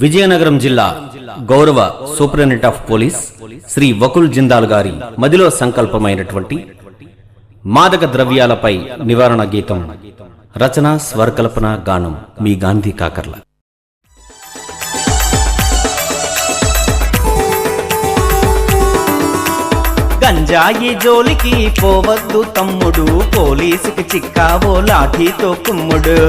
విజయనగరం జిల్లా గౌరవ superintendent of police Shri Vakul Jindal గారి మదిలో సంకల్పమైనటువంటి మాదక ద్రవ్యాలపై నివారణ గీతం రచన స్వరకల్పన గానం మీ గాంధీ కాకర్ల. గంజాయి జోలికి పోవద్దు తమ్ముడు, పోలీసుకి చిక్కావో లాఠీతో కుమ్ముడు.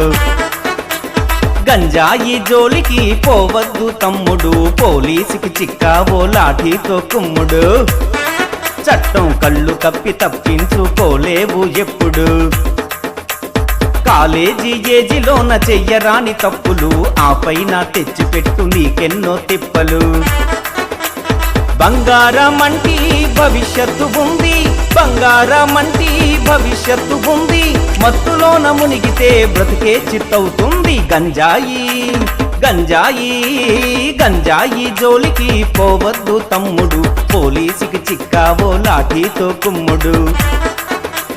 గంజాయి జోలికి పోవద్దు తమ్ముడు, పోలీసుకి చిక్కావో లాఠీతో కుమ్ముడు. చట్టం కళ్ళు కప్పి తప్పించుకోలేవు ఎప్పుడు. కాలేజీ ఏజిలోన చెయ్యరాని తప్పులు, ఆ పైన తెచ్చిపెట్టు నీకెన్నో తిప్పలు. బంగారమంటి భవిష్యత్తు ఉంది, బంగారమంటి భవిష్యత్తు ఉంది. మత్తులోన మునిగితే బ్రతికే చిత్తవుతుంది. గంజాయి గంజాయి గంజాయి జోలికి పోవద్దు తమ్ముడు, పోలీసుకి చిక్కావో లాఠీతో కుమ్ముడు.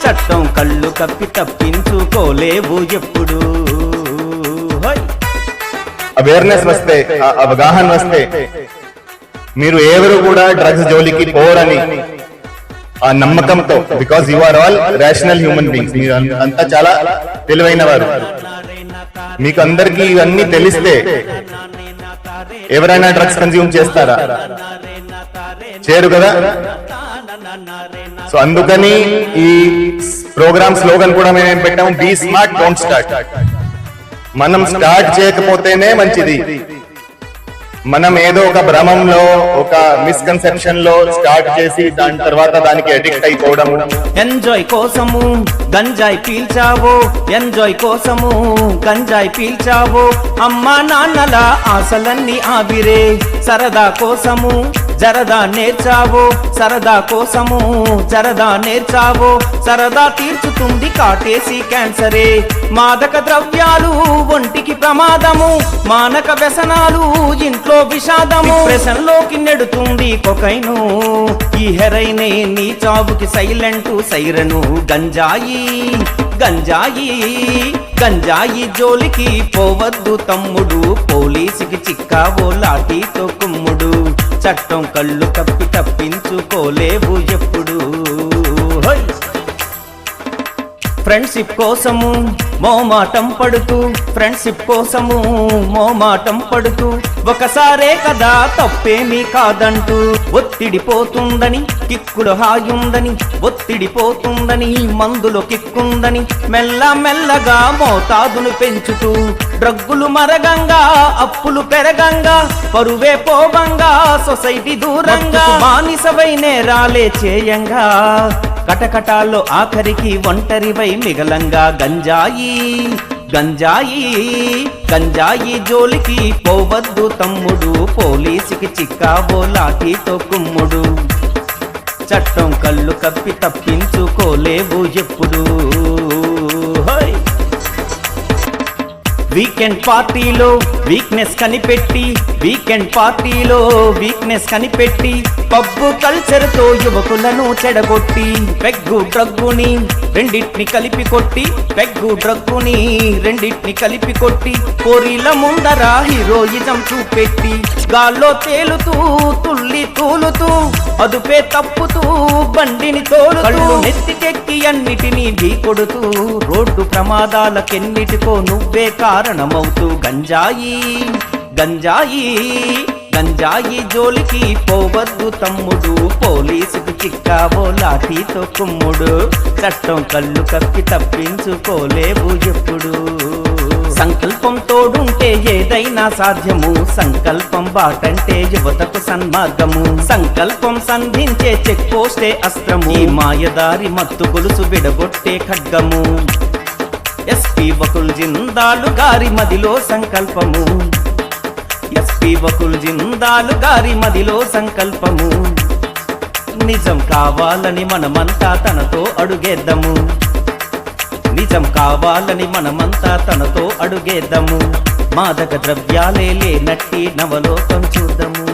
చట్టం కళ్ళు కప్పి తప్పించుకోలేవు ఎప్పుడు. అవేర్నెస్ వస్తే, అవగాహన వస్తే మీరు ఎవరు కూడా డ్రగ్స్ జోలికి పోరని ఆ నమ్మకంతో, because you are all rational human beings, మీరు అంతా చాలా తెలివైన వారు. మీకు అందరికీ ఇవన్నీ తెలిస్తే ఎవరైనా డ్రగ్స్ కన్స్యూమ్ చేస్తారా? చేయరు కదా. సో అందుకని ఈ ప్రోగ్రామ్ స్లోగన్ కూడా మేము పెట్టాము, బీ స్మార్ట్ డోంట్ స్టార్ట్. మనం స్టార్ట్ చేయకపోతేనే మంచిది. మనం ఏదో ఒక భ్రమంలో, ఒక మిస్కన్సెప్షన్ లో స్టార్ట్ చేసి దాని తర్వాత దానికి అడిక్ట్ అయిపోవడం. ఎంజాయ్ కోసము గంజాయి పీల్చావో, ఎంజాయ్ కోసము గంజాయి పీల్చావో. అమ్మా నాన్నల ఆశలన్నీ ఆవిరే, సరదా కోసము జరదా నేర్చావో, సరదా కోసము జరదా నేర్చావో. సరదా తీర్చుతుంది కాటేసి క్యాన్సరే. మాదక ద్రవ్యాలు ఒంటికి ప్రమాదము, మానక వ్యసనాలు ఇంట్లో విషాదము. వ్యసనంలోకి నెడుతుంది కొకైను, ఈ హెరైనే నీ చావుకి సైలెంటు సైరను. గంజాయి గంజాయి గంజాయి జోలికి పోవద్దు తమ్ముడు, పోలీసుకి చిక్కావో లాఠీతో కుమ్ముడు. చట్టం కళ్ళు కప్పి తప్పించుకోలేవు ఎప్పుడు. ఫ్రెండ్షిప్ కోసము మోమాటం పడుతూ, ఫ్రెండ్షిప్ కోసము మోమాటం పడుతూ. ఒకసారే కదా తప్పేమీ కాదంటూ. ఒత్తిడిపోతుందని కిక్కుడు హాయుందని, ఒత్తిడిపోతుందని మందులో కిక్కుందని. మెల్ల మెల్లగా మోతాదును పెంచుతూ, డ్రగ్గులు మరగంగా అప్పులు పెరగంగా. పరువే పోవంగా సొసైటీ దూరంగా. బానిసవై నేరాలే చేయంగా, కటకటాల్లో ఆఖరికి ఒంటరివై మిగలంగా. గంజాయి గంజాయి గంజాయి జోలికి పోవద్దు తమ్ముడు, పోలీసుకి చిక్కావో లాఠీతో కుమ్ముడు. చట్టం కళ్ళు కప్పి తప్పించుకోలేవు ఎప్పుడు. వీకెండ్ పార్టీలో వీక్నెస్ కనిపెట్టి, వీకెండ్ పార్టీలో వీక్నెస్ కనిపెట్టి. పబ్బు కల్చర్ తో యువకులను చెడగొట్టి, పెగ్గు డ్రగ్గుని రెండింటిని కలిపి కొట్టి, పెగ్గు డ్రగ్గుని రెండింటిని కలిపి కొట్టి. కోరిల ముందర హీరోయిజం చూపెట్టి, గాల్లో తేలుతూ తుల్లి తూలుతూ, అదుపే తప్పుతూ బండిని తోలుతూ. కళ్ళు నెత్తికెక్కి అన్నిటినీ ఢీకొడుతూ, రోడ్డు ప్రమాదాలకెన్నిటికో నువ్వే కారణమవుతూ. గంజాయి గంజాయి గంజాయి జోలికి పోవద్దు తమ్ముడు, పోలీసుకు చిక్కావో లాఠీతో కుమ్ముడు. చట్టం కళ్ళు కప్పి తప్పించుకోలేవు ఎప్పుడు. సంకల్పం తోడుంటే ఏదైనా సాధ్యము, సంకల్పం బాటంటే యువతకు సన్మార్గము. సంకల్పం సంధించే చెక్ పోస్టే అస్త్రము, ఈ మాయదారి మత్తు గొలుసు విడగొట్టే ఖడ్గము. ఎస్పీ వకుల్ జిందాలు గారి మదిలో సంకల్పము, ఎస్పీ వకుల్ జిందాలు గారి మదిలో సంకల్పము. నిజం కావాలని మనమంతా తనతో అడుగేద్దాము, నిజం కావాలని మనమంతా తనతో అడుగేద్దాము. మాదక ద్రవ్యాలే లేనట్టి నవలోకం చూద్దాము.